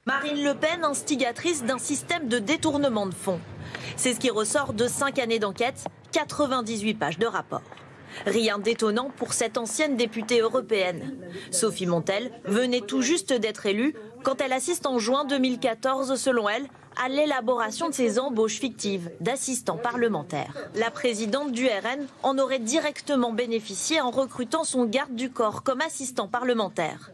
Marine Le Pen, instigatrice d'un système de détournement de fonds. C'est ce qui ressort de 5 années d'enquête, 98 pages de rapport. Rien d'étonnant pour cette ancienne députée européenne. Sophie Montel venait tout juste d'être élue quand elle assiste en juin 2014, selon elle, à l'élaboration de ces embauches fictives d'assistants parlementaires. La présidente du RN en aurait directement bénéficié en recrutant son garde du corps comme assistant parlementaire.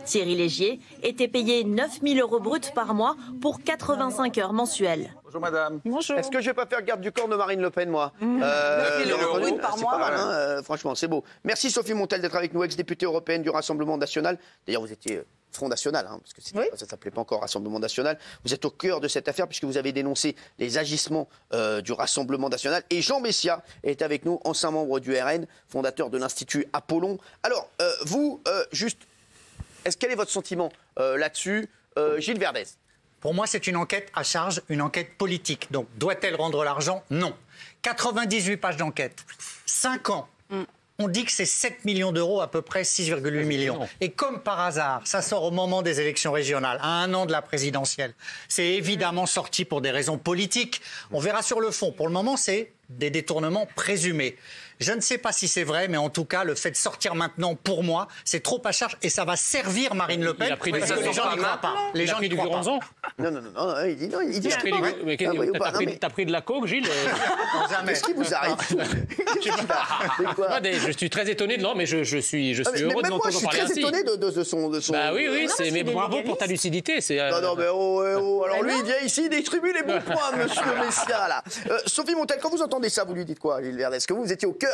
Thierry Légier était payé 9 000 € bruts par mois pour 85 heures mensuelles. Bonjour madame. Bonjour. Est-ce que je vais pas faire garde du corps de Marine Le Pen, moi 9 000 € bruts par mois. C'est pas mal, hein, franchement, c'est beau. Merci Sophie Montel d'être avec nous, ex-députée européenne du Rassemblement national. D'ailleurs, vous étiez Front National, hein, parce que ça ne s'appelait pas encore Rassemblement national. Vous êtes au cœur de cette affaire puisque vous avez dénoncé les agissements du Rassemblement national. Et Jean Messia est avec nous, ancien membre du RN, fondateur de l'Institut Apollon. Alors, vous, juste, quel est votre sentiment là-dessus, Gilles Verdez? Pour moi, c'est une enquête à charge, une enquête politique. Donc, doit-elle rendre l'argent? Non. 98 pages d'enquête, 5 ans. On dit que c'est 7 millions d'euros, à peu près 6,8 millions. Et comme par hasard, ça sort au moment des élections régionales, à 1 an de la présidentielle. C'est évidemment sorti pour des raisons politiques. On verra sur le fond. Pour le moment, c'est des détournements présumés. Je ne sais pas si c'est vrai, mais en tout cas, le fait de sortir maintenant, pour moi, c'est trop à charge et ça va servir Marine Le Pen. Il a pris parce que les gens n'y croient pas. Les gens n'y croient pas. Non, Il dit non, il dit t'as pris de la coke, Gilles? Qu'est-ce qui vous arrive? Je suis très étonné, non, mais je suis heureux de l'entendre parler ainsi. Je suis très étonné de son... Bah oui, mais bravo pour ta lucidité. Non, mais alors lui, il vient ici, il distribue les bons points, monsieur Messia, là. Sophie Montel, quand vous entendez ça, vous lui dites quoi, Gilles Verdez? Est-ce que vous étiez au cœur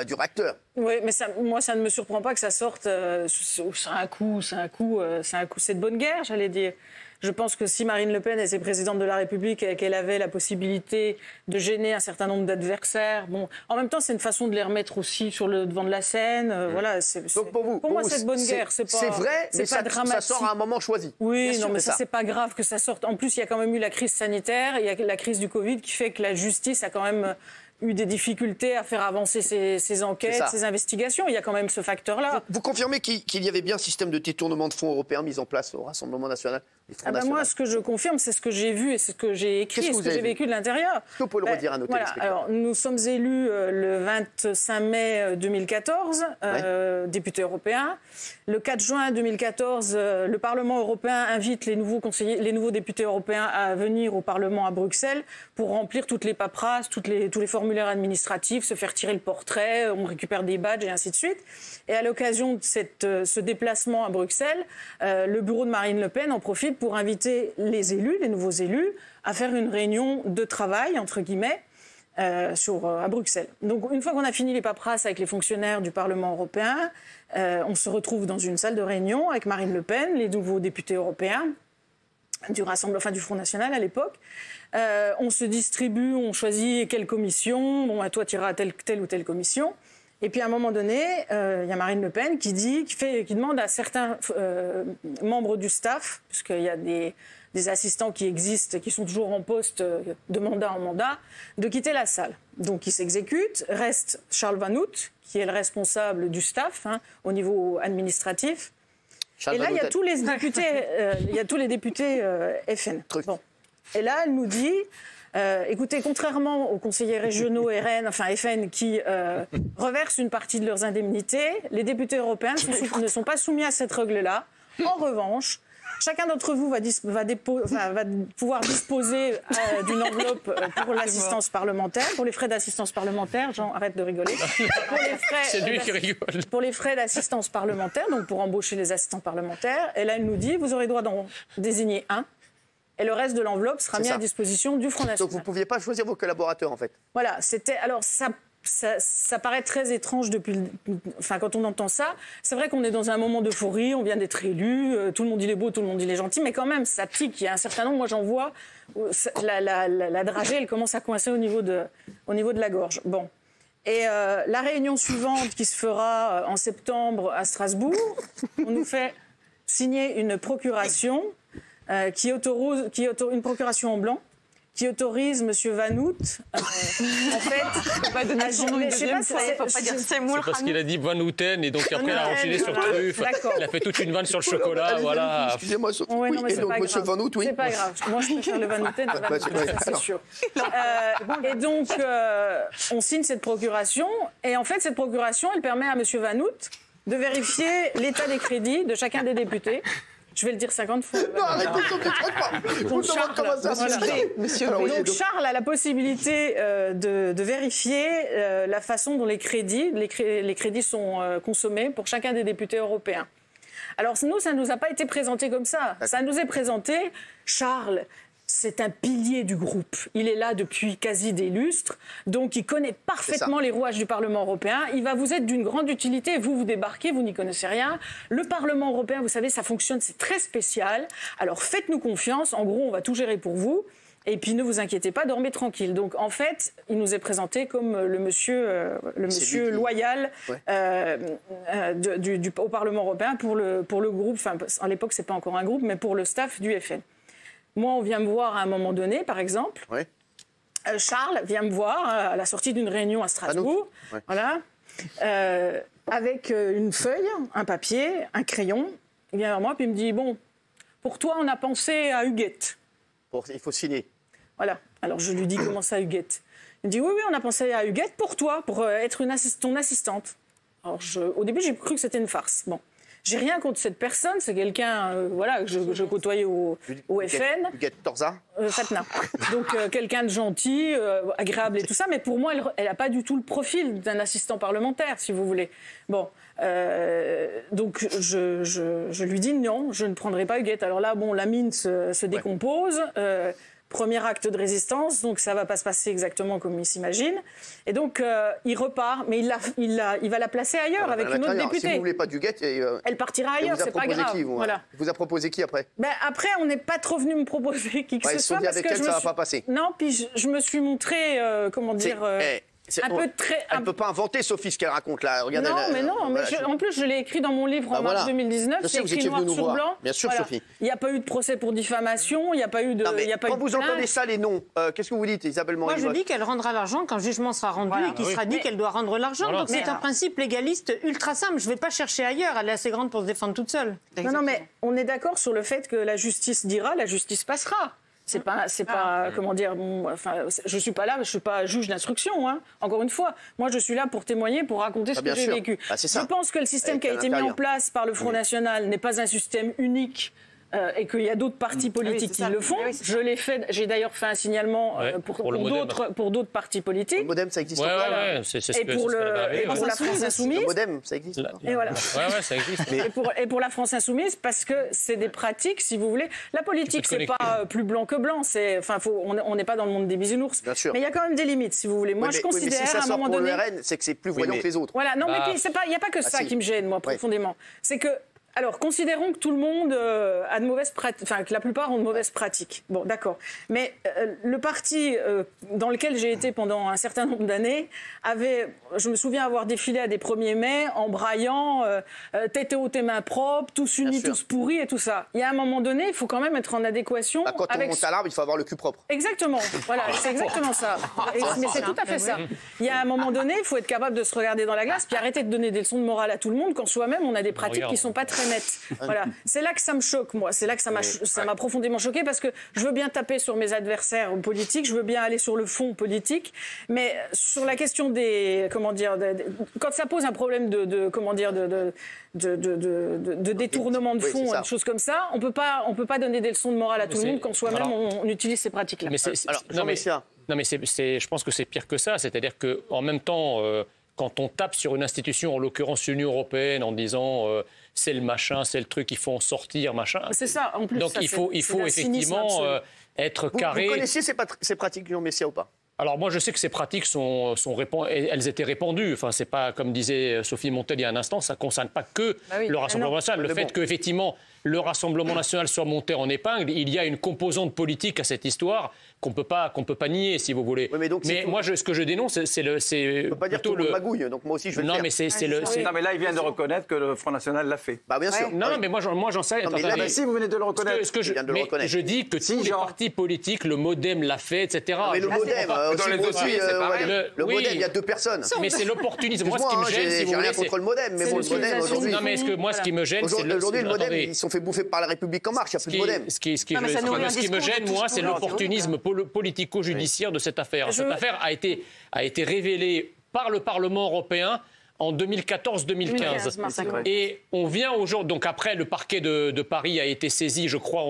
du réacteur? Oui, mais moi, ça ne me surprend pas que ça sorte. C'est un coup, c'est de bonne guerre, j'allais dire. Je pense que si Marine Le Pen était présidente de la République et qu'elle avait la possibilité de gêner un certain nombre d'adversaires, bon, en même temps, c'est une façon de les remettre aussi sur le devant de la scène. Voilà. Donc pour moi, c'est de bonne guerre. C'est vrai, mais pas dramatique. Ça sort à un moment choisi. Oui, non, mais ça, c'est pas grave que ça sorte. En plus, il y a quand même eu la crise sanitaire, il y a la crise du Covid qui fait que la justice a quand même eu des difficultés à faire avancer ces enquêtes, ces investigations. Il y a quand même ce facteur-là. Vous confirmez qu'il y avait bien un système de détournement de fonds européens mis en place au Rassemblement national? Moi, ce que je confirme, c'est ce que j'ai vu et ce que j'ai écrit, ce que j'ai vécu de l'intérieur. Est-ce que vous pouvez le redire à nos téléspectateurs? Alors, nous sommes élus le 25 mai 2014, députés européens. Le 4 juin 2014, le Parlement européen invite les nouveaux députés européens à venir au Parlement à Bruxelles pour remplir toutes les paperasses, tous les formulaires administratifs, se faire tirer le portrait, on récupère des badges et ainsi de suite. Et à l'occasion de ce déplacement à Bruxelles, le bureau de Marine Le Pen en profite pour inviter les élus, les nouveaux élus, à faire une réunion de travail, entre guillemets, à Bruxelles. Donc, une fois qu'on a fini les paperasses avec les fonctionnaires du Parlement européen, on se retrouve dans une salle de réunion avec Marine Le Pen, les nouveaux députés européens, du Front National à l'époque. On se distribue, on choisit quelle commission. Bon, toi, tu iras à telle ou telle commission. Et puis, à un moment donné, il y a Marine Le Pen qui demande à certains membres du staff, puisqu'il y a des assistants qui existent, qui sont toujours en poste de mandat en mandat, de quitter la salle. Donc, ils s'exécutent. Reste Charles Van Hout, qui est le responsable du staff au niveau administratif. Et là, il y a tous les députés, FN. Bon. Et là, elle nous dit... écoutez, contrairement aux conseillers régionaux FN qui reversent une partie de leurs indemnités, les députés européens ne sont pas soumis à cette règle-là. En revanche, chacun d'entre vous va pouvoir disposer d'une enveloppe pour l'assistance parlementaire, pour les frais d'assistance parlementaire. Jean, arrête de rigoler. C'est lui qui rigole. Pour les frais d'assistance parlementaire, donc pour embaucher les assistants parlementaires. Et là, elle nous dit, vous aurez droit d'en désigner un. Et le reste de l'enveloppe sera mis à disposition du Front National. Donc vous ne pouviez pas choisir vos collaborateurs, en fait. Voilà, alors ça paraît très étrange quand on entend ça. C'est vrai qu'on est dans un moment d'euphorie, on vient d'être élu, tout le monde il est beau, tout le monde il est gentil, mais quand même, ça pique. Il y a un certain nombre, moi j'en vois, la dragée, elle commence à coincer au niveau de la gorge. Bon. Et la réunion suivante qui se fera en septembre à Strasbourg, on nous fait signer une procuration... qui autorise une procuration en blanc qui autorise M. Vanout, en fait, faut pas donner son nom une deuxième fois, faut pas dire Semoul. C'est parce qu'il a dit Van Houten et donc après il a enchaîné sur truffe. Il a fait toute une vanne sur le chocolat, voilà. Excusez-moi, oui, non, mais et donc M. Vanout, oui. C'est pas grave. Moi, je préfère le Van Houten, c'est sûr. Et donc, on signe cette procuration. Et en fait, cette procuration, elle permet à M. Vanout de vérifier l'état des crédits de chacun des députés. Je vais le dire 50 fois. Non, arrête, ne pas. Donc, Charles a la possibilité de vérifier la façon dont les crédits sont consommés pour chacun des députés européens. Alors nous, ça ne nous a pas été présenté comme ça. Ça nous est présenté, Charles, c'est un pilier du groupe. Il est là depuis quasi des lustres, donc il connaît parfaitement les rouages du Parlement européen. Il va vous être d'une grande utilité. Vous débarquez, vous n'y connaissez rien. Le Parlement européen, vous savez, ça fonctionne, c'est très spécial. Alors faites-nous confiance. En gros, on va tout gérer pour vous. Et puis ne vous inquiétez pas, dormez tranquille. Donc en fait, il nous est présenté comme le monsieur loyal au Parlement européen pour le groupe. Enfin, à l'époque, c'est pas encore un groupe, mais pour le staff du FN. Moi, on vient me voir à un moment donné, par exemple. Oui. Charles vient me voir à la sortie d'une réunion à Strasbourg, voilà, avec une feuille, un papier, un crayon. Il vient vers moi puis il me dit, bon, pour toi, on a pensé à Huguette. Il faut signer. Voilà. Alors je lui dis, comment ça, Huguette? Il me dit, oui, on a pensé à Huguette pour toi, pour être ton assistante. Alors au début, j'ai cru que c'était une farce. Bon. J'ai rien contre cette personne, c'est quelqu'un que je côtoyais au FN. Huguette Torza Fatna. Donc quelqu'un de gentil, agréable et tout ça, mais pour moi, elle n'a pas du tout le profil d'un assistant parlementaire, si vous voulez. Bon, donc je lui dis non, je ne prendrai pas Huguette. Alors là, bon, la mine se décompose. Premier acte de résistance, donc ça ne va pas se passer exactement comme il s'imagine. Et donc, il repart, mais il va la placer ailleurs avec une autre députée. Si vous ne voulez pas d'Huguette... elle partira ailleurs, c'est pas grave. Voilà. Vous a proposé qui après? Après, on n'est pas trop venu me proposer qui que ce soit. Parce que ça ne va pas passer. Non, puis je me suis montrée, Elle ne peut pas inventer, Sophie, ce qu'elle raconte là. Regardez, en plus, je l'ai écrit dans mon livre en mars 2019. C'est écrit noir sur blanc. Bien sûr, Sophie. Il n'y a pas eu de procès pour diffamation, il n'y a pas eu de. Quand vous entendez ça, les noms, qu'est-ce que vous dites, Isabelle Morin? Moi, je dis qu'elle rendra l'argent quand le jugement sera rendu et qu'il sera dit qu'elle doit rendre l'argent. Donc c'est un principe légaliste ultra simple. Je ne vais pas chercher ailleurs. Elle est assez grande pour se défendre toute seule. Non, mais on est d'accord sur le fait que la justice dira, la justice passera. C'est pas comment dire. Je suis pas là, je suis pas juge d'instruction. Hein. Encore une fois, moi je suis là pour témoigner, pour raconter ce que j'ai vécu. Je pense que le système qui a été mis en place par le Front National n'est pas un système unique. Et qu'il y a d'autres partis politiques qui le font. Je l'ai fait. J'ai d'ailleurs fait un signalement pour d'autres partis politiques. Le Modem, ça existe encore. Et pour la France Insoumise. Le Modem, ça existe. Et voilà. Ça existe. Et pour la France Insoumise, parce que c'est des pratiques, si vous voulez. La politique, c'est pas plus blanc que blanc. On n'est pas dans le monde des bisounours. Bien sûr. Mais il y a quand même des limites, si vous voulez. Moi, je considère à un moment donné. Le RN, c'est que c'est plus voyant que les autres. Voilà. Non, mais il n'y a pas que ça qui me gêne, moi, profondément. C'est que. Alors, considérons que tout le monde a de mauvaises pratiques, enfin que la plupart ont de mauvaises pratiques. Bon, d'accord. Mais le parti dans lequel j'ai été pendant un certain nombre d'années je me souviens avoir défilé à des 1er mai en braillant tête haute et mains propres, tous unis, tous pourris et tout ça. Il y a un moment donné, il faut quand même être en adéquation. Quand on monte à l'arbre, il faut avoir le cul propre. Exactement. Voilà, c'est exactement ça. Mais c'est tout à fait ça. Il y a un moment donné, il faut être capable de se regarder dans la glace puis arrêter de donner des leçons de morale à tout le monde quand soi-même on a des pratiques qui sont pas très nettes. Voilà. C'est là que ça me choque, moi. C'est là que ça m'a profondément choqué parce que je veux bien taper sur mes adversaires politiques, je veux bien aller sur le fond politique, mais sur la question des, quand ça pose un problème de détournement de fonds, des choses comme ça, on peut pas donner des leçons de morale à tout le monde quand soi-même on utilise ces pratiques-là. Je pense que c'est pire que ça. C'est-à-dire qu'en même temps, quand on tape sur une institution, en l'occurrence l'Union européenne, en disant c'est le machin, c'est le truc, il faut en sortir, machin. C'est ça, en plus. Donc il faut effectivement être carré. Vous connaissiez ces pratiques, Guillaume Messia, ou pas? Alors moi, je sais que ces pratiques elles étaient répandues. Enfin, c'est pas, comme disait Sophie Montel il y a un instant, ça ne concerne pas que le Rassemblement national. Le fait qu'effectivement, le Rassemblement national soit monté en épingle. Il y a une composante politique à cette histoire qu'on peut pas nier, si vous voulez. Oui, mais moi, ce que je dénonce, c'est on ne peut pas dire tout le monde magouille, donc moi aussi je vais le faire. Mais c'est le. Non, mais là, il vient de reconnaître que le Front National l'a fait. Bah bien sûr. Non, mais moi j'en sais. Si, vous venez de le reconnaître. Je dis que tous les partis politiques, le MoDem l'a fait, etc. Mais le MoDem, le MoDem, il y a 2 personnes. Mais c'est l'opportunisme. Moi, ce qui me gêne, si vous j'ai voulez, rien contre le MoDem, mais bon, le MoDem aujourd'hui. Non, mais ce qui me gêne, c'est aujourd'hui le MoDem, ils se sont fait bouffer par la République en marche. Il n'y a plus de MoDem. Ce qui me gêne, moi, c'est l'opportunisme politico-judiciaire de cette affaire. Cette affaire a été révélée par le Parlement européen en 2014-2015. Et on vient aujourd'hui, donc après le parquet de Paris a été saisi, je crois,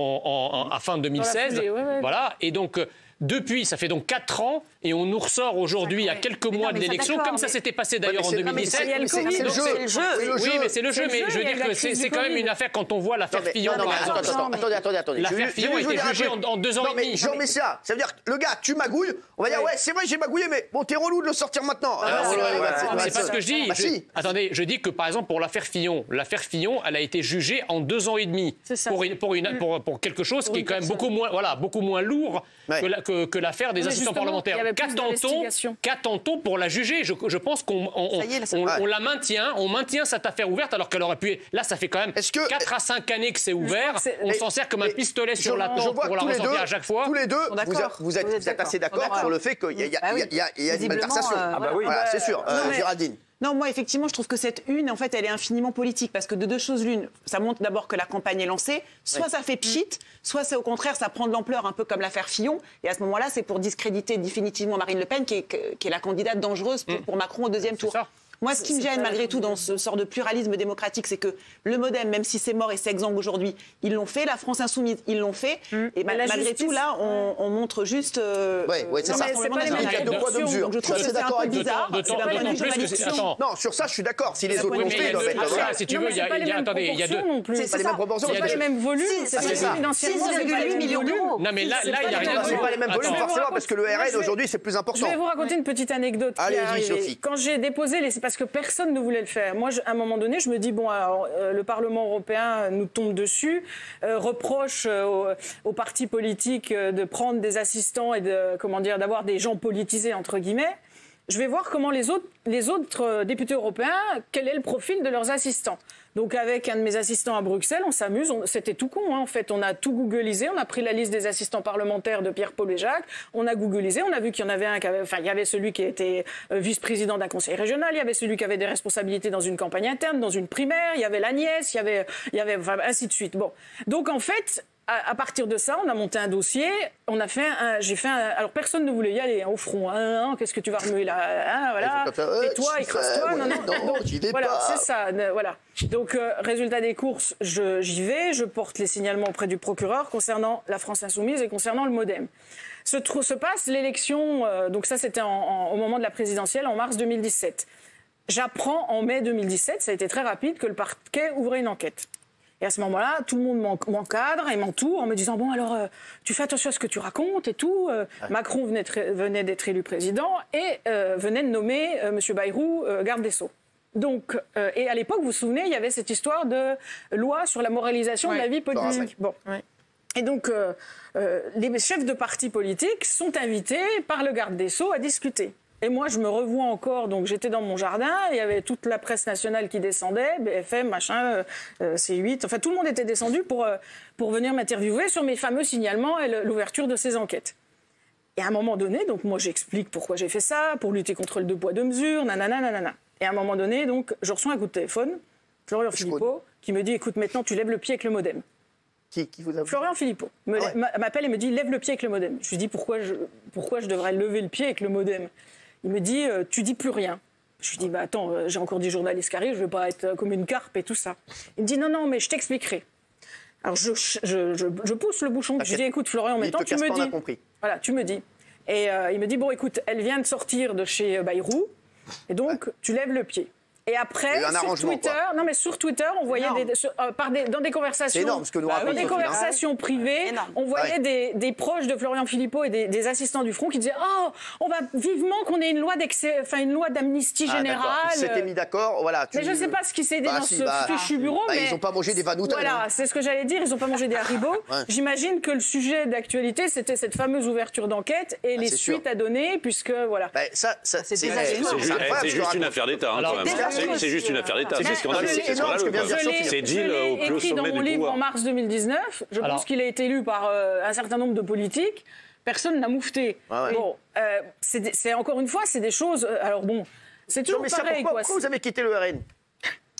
à fin 2016. Voilà, et donc depuis, ça fait donc 4 ans, et on nous ressort aujourd'hui, à quelques mois de l'élection, comme ça s'était passé d'ailleurs en 2017. C'est le jeu. Oui, mais c'est le jeu, mais je veux dire que c'est quand même une affaire, quand on voit l'affaire Fillon, par exemple. Attendez. L'affaire Fillon a été jugée en 2 ans et demi. Mais Jean Messia, ça veut dire que le gars, tu magouilles, on va dire, ouais, c'est vrai, j'ai magouillé, mais bon, t'es relou de le sortir maintenant. C'est pas ce que je dis. Attendez, je dis que par exemple, pour l'affaire Fillon, elle a été jugée en 2 ans et demi pour quelque chose qui est quand même beaucoup moins lourd que l'affaire des assistants parlementaires. Qu'attend-on pour la juger ? Je pense qu'on la maintient, on maintient cette affaire ouverte alors qu'elle aurait pu... Là, ça fait quand même 4 à 5 années que c'est ouvert. On s'en sert comme un pistolet sur la tempe pour la ressortir à chaque fois. Tous les deux, vous êtes assez d'accord sur le fait qu'il y a une malversation. Voilà, c'est sûr. Géraldine. Non, moi, effectivement, je trouve que cette une, en fait, elle est infiniment politique. Parce que de 2 choses l'une, ça montre d'abord que la campagne est lancée. Soit ça fait pchit, soit c'est au contraire, ça prend de l'ampleur, un peu comme l'affaire Fillon. Et à ce moment-là, c'est pour discréditer définitivement Marine Le Pen, qui est la candidate dangereuse pour Macron au 2e tour. Moi, ce qui me gêne malgré tout dans ce sort de pluralisme démocratique, c'est que le MoDem, même si c'est mort et c'est exsangue aujourd'hui, ils l'ont fait. La France Insoumise, ils l'ont fait. Et malgré tout, là, on montre juste... Oui, c'est ça. C'est pas les mêmes de poids de mesure. Je trouve que c'est un peu bizarre. Non, sur ça, je suis d'accord. Si les autres l'ont fait, ils doivent être... Si tu veux, il y a... Attendez, il y a 2... C'est pas les mêmes proportions. C'est pas les mêmes volumes. C'est financièrement 6,8 millions d'euros. Non, mais là, il y a rien. C'est pas les mêmes volumes, forcément, parce que le RN, aujourd'hui, c'est plus important. Je vais vous raconter une petite anecdote qui est arrivée. Quand j'ai déposé... C'est parce que personne ne voulait le faire. Moi, à un moment donné, je me dis, bon, alors, le Parlement européen nous tombe dessus, reproche aux partis politiques de prendre des assistants et d'avoir des gens politisés, entre guillemets. Je vais voir comment les autres députés européens, quel est le profil de leurs assistants. Donc avec un de mes assistants à Bruxelles, on s'amuse, c'était tout con en fait, on a tout googlisé, on a pris la liste des assistants parlementaires de Pierre, Paul et Jacques, on a googlisé, on a vu qu'il y en avait il y avait celui qui était vice-président d'un conseil régional, il y avait celui qui avait des responsabilités dans une campagne interne, dans une primaire, il y avait la nièce, il y avait ainsi de suite. Bon, donc en fait... À partir de ça, on a monté un dossier. Alors personne ne voulait y aller au front. Qu'est-ce que tu vas remuer là voilà. Tais-toi, écrase-toi. Non, j'y vais voilà, pas. c'est ça. Voilà. Donc résultat des courses, j'y vais. Je porte les signalements auprès du procureur concernant la France Insoumise et concernant le MoDem. Se passe l'élection. Donc ça, c'était au moment de la présidentielle en mars 2017. J'apprends en mai 2017, ça a été très rapide, que le parquet ouvrait une enquête. Et à ce moment-là, tout le monde m'encadre et m'entoure en me disant « Bon, alors, tu fais attention à ce que tu racontes et tout. » Macron venait d'être élu président et venait de nommer M. Bayrou garde des Sceaux. Donc, et à l'époque, vous vous souvenez, il y avait cette histoire de loi sur la moralisation de la vie politique. Bon. Et donc, les chefs de partis politiques sont invités par le garde des Sceaux à discuter. Et moi, je me revois encore, donc j'étais dans mon jardin, il y avait toute la presse nationale qui descendait, BFM, machin, C8, enfin tout le monde était descendu pour venir m'interviewer sur mes fameux signalements et l'ouverture de ces enquêtes. Et à un moment donné, donc moi j'explique pourquoi j'ai fait ça, pour lutter contre le 2 poids 2 mesures, nanana. Et à un moment donné, donc, je reçois un coup de téléphone, Florian Philippot, qui me dit, écoute, maintenant tu lèves le pied avec le MoDem. Qui vous a... Florian Philippot m'appelle et me dit, lève le pied avec le MoDem. Je lui dis, pourquoi je devrais lever le pied avec le MoDem ? Il me dit, tu dis plus rien. Je lui dis, bah attends, j'ai encore des journalistes qui arrivent, je ne vais pas être comme une carpe et tout ça. Il me dit, non, mais je t'expliquerai. Alors je pousse le bouchon, je dis, écoute Florian, maintenant tu me dis. Compris. Voilà, tu me dis. Et il me dit, bon écoute, elle vient de sortir de chez Bayrou, et donc tu lèves le pied. Et après, sur Twitter, on voyait dans des conversations, énorme, ce que nous dans des conversations privées, on voyait des proches de Florian Philippot et des assistants du Front qui disaient on va vivement qu'on ait une loi d'amnistie générale. Ils s'étaient mis d'accord, voilà. Mais je ne sais pas ce qui s'est dit dans ce fichu bureau. Mais ils n'ont pas mangé des vanoutins. Voilà, c'est ce que j'allais dire. Ils n'ont pas mangé des haribots. J'imagine que le sujet d'actualité, c'était cette fameuse ouverture d'enquête et les suites à donner, puisque voilà. C'est juste une affaire d'État. C'est juste une affaire d'État. C'est scandaleux. C'est deal au plus sommet du pouvoir. Écrit dans mon livre en mars 2019. Je pense qu'il a été lu par un certain nombre de politiques. Personne n'a moufté. Bon, c'est encore une fois, c'est des choses. Alors bon, c'est toujours pareil. Pourquoi vous avez quitté le RN ?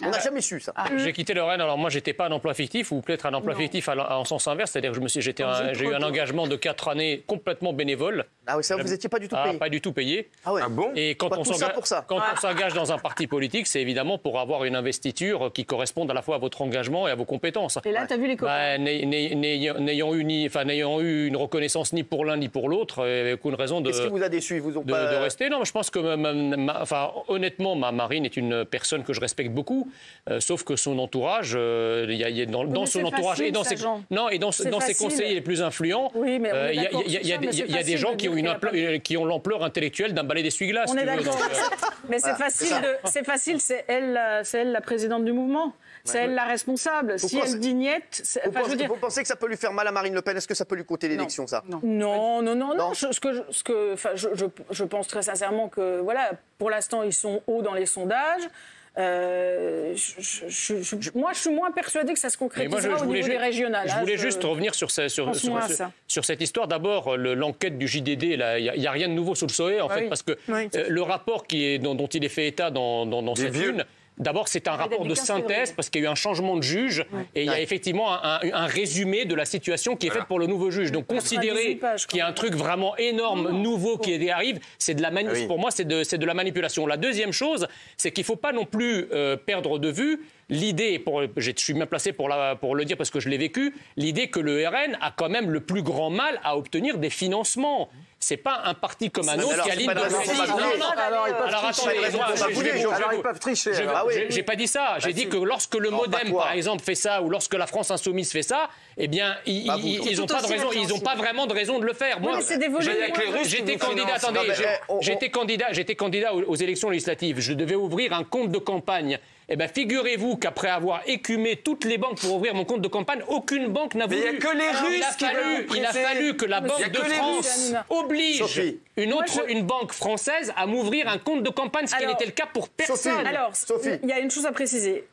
On n'a jamais su ça. J'ai quitté le RN, alors moi j'étais pas un emploi fictif, ou peut-être un emploi fictif en sens inverse, c'est-à-dire que j'ai eu un engagement de 4 années complètement bénévole. Ah oui, ça, vous n'étiez pas du tout payé. Pas du tout payé. Ah ouais. Bon. Et quand on s'engage dans un parti politique, c'est évidemment pour avoir une investiture qui corresponde à la fois à votre engagement et à vos compétences. Et là, tu as vu les copains. N'ayant eu une reconnaissance ni pour l'un ni pour l'autre, aucune raison de. Qu'est-ce qui vous a déçu ? De rester. Non, je pense que honnêtement, Marine est une personne que je respecte beaucoup. Sauf que son entourage, dans son entourage et dans ses conseillers les plus influents, il y a des gens qui ont l'ampleur intellectuelle d'un balai d'essuie-glace. On est d'accord. Mais c'est facile, c'est elle la présidente du mouvement. C'est elle la responsable. Si elle dignette... Vous pensez que ça peut lui faire mal à Marine Le Pen ? Est-ce que ça peut lui coûter l'élection, ça ? Non. Je pense très sincèrement que, voilà, pour l'instant, ils sont hauts dans les sondages. Moi, je suis moins persuadée que ça se concrétisera au niveau des régionales. Je voulais juste revenir sur cette histoire. D'abord, l'enquête du JDD, il n'y a rien de nouveau sous le soleil, en fait, parce que le rapport dont il est fait état dans cette une... D'abord, c'est un rapport de synthèse parce qu'il y a eu un changement de juge et il y a effectivement un résumé de la situation qui est faite pour le nouveau juge. Donc, considérer qu'il y a un truc vraiment énorme, nouveau qui arrive, c'est de la pour moi, c'est de la manipulation. La deuxième chose, c'est qu'il ne faut pas non plus perdre de vue l'idée, je suis bien placé pour le dire parce que je l'ai vécu, l'idée que le RN a quand même le plus grand mal à obtenir des financements. C'est pas un parti comme un autre qui aligne de Alors ils peuvent tricher. J'ai pas dit ça. J'ai dit que lorsque le MoDem, par exemple, fait ça, ou lorsque la France Insoumise fait ça, eh bien, ils n'ont pas de raison. Ils n'ont pas vraiment de raison de le faire. Moi, j'étais candidat aux élections législatives. Je devais ouvrir un compte de campagne. Eh bien, figurez-vous qu'après avoir écumé toutes les banques pour ouvrir mon compte de campagne, aucune banque n'a voulu. Mais il n'y a que les Russes il a fallu que la Banque de France oblige une banque française à m'ouvrir un compte de campagne, ce qui n'était le cas pour personne. Alors, il y a une chose à préciser.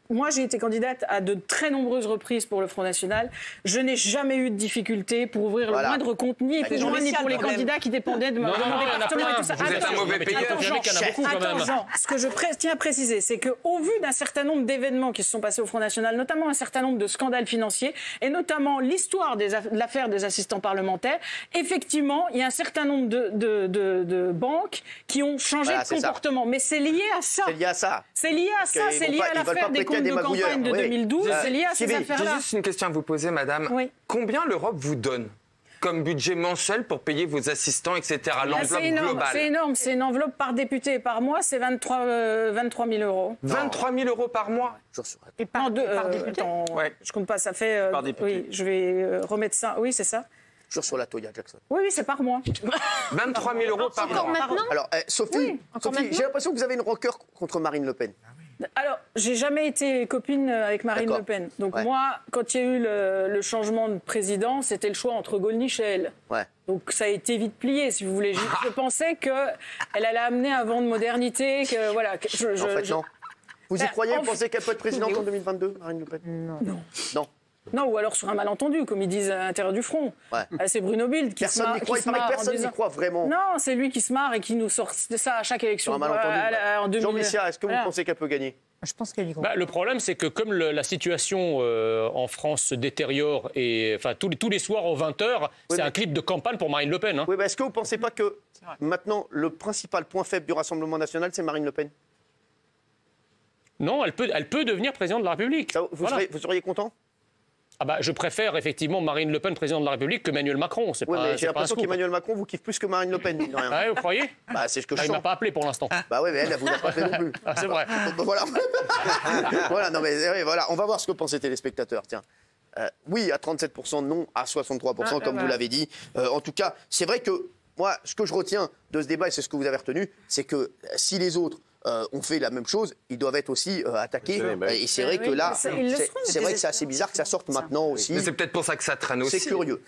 Moi, j'ai été candidate à de très nombreuses reprises pour le Front National. Je n'ai jamais eu de difficulté pour ouvrir le moindre compte, ni pour moi, ni pour les candidats qui dépendaient de mon département et tout ça. Vous êtes un mauvais payeur. Attends, ce que je tiens à préciser, c'est qu'au vu d'un certain nombre d'événements qui se sont passés au Front National, notamment un certain nombre de scandales financiers, et notamment l'histoire de l'affaire des assistants parlementaires, effectivement, il y a un certain nombre de banques qui ont changé de comportement. Mais c'est lié à ça. C'est lié à ça. C'est lié à l'affaire des comptes de campagne de 2012, c'est lié à ces affaires-là. J'ai juste une question à vous poser, madame. Combien l'Europe vous donne comme budget mensuel pour payer vos assistants, etc., l'enveloppe globale? C'est énorme, c'est une enveloppe par député et par mois, c'est 23 000 euros. 23 000 euros par mois? Et par député? Je compte pas, ça fait... par député. Oui, je vais remettre ça. Oui, c'est ça. Toujours sur la Toya, Jackson. Oui, c'est par mois. 23 000 euros par mois. Alors, Sophie, j'ai l'impression que vous avez une rancœur contre Marine Le Pen. Alors, j'ai jamais été copine avec Marine Le Pen. Donc moi, quand il y a eu le changement de président, c'était le choix entre Gollnisch et elle. Donc ça a été vite plié, si vous voulez. Je pensais qu'elle allait amener un vent de modernité. Que, voilà, en fait, non. Vous y croyez? Vous pensez qu'elle peut être présidente en 2022, Marine Le Pen? Non. Non, ou alors sur un malentendu, comme ils disent à l'intérieur du front. C'est Bruno Bilde qui se marre. Personne n'y croit vraiment. Non, c'est lui qui se marre et qui nous sort ça à chaque élection. Jean Messia, est-ce que vous pensez qu'elle peut gagner? Je pense qu'elle y croit. Le problème, c'est que comme la situation en France se détériore, et tous les soirs aux 20h, c'est un clip de campagne pour Marine Le Pen. Oui, est-ce que vous ne pensez pas que maintenant, le principal point faible du Rassemblement national, c'est Marine Le Pen? Non, elle peut devenir présidente de la République. Vous seriez content? Je préfère effectivement Marine Le Pen, présidente de la République, que Emmanuel Macron. Oui, mais j'ai l'impression qu'Emmanuel Macron vous kiffe plus que Marine Le Pen. Ah, vous croyez? C'est ce que je sens. Il m'a pas appelé pour l'instant. Bah oui, mais elle vous a pas appelé non plus. C'est vrai. Voilà. Voilà, non mais voilà, on va voir ce que pensent les téléspectateurs. Tiens. Oui à 37%, non à 63%, comme vous l'avez dit. En tout cas, c'est vrai que moi, ce que je retiens de ce débat, et c'est ce que vous avez retenu, c'est que si les autres ont fait la même chose, ils doivent être aussi attaqués. Et c'est vrai que là, c'est vrai que c'est assez bizarre que ça sorte maintenant aussi. Mais c'est peut-être pour ça que ça traîne aussi. C'est curieux.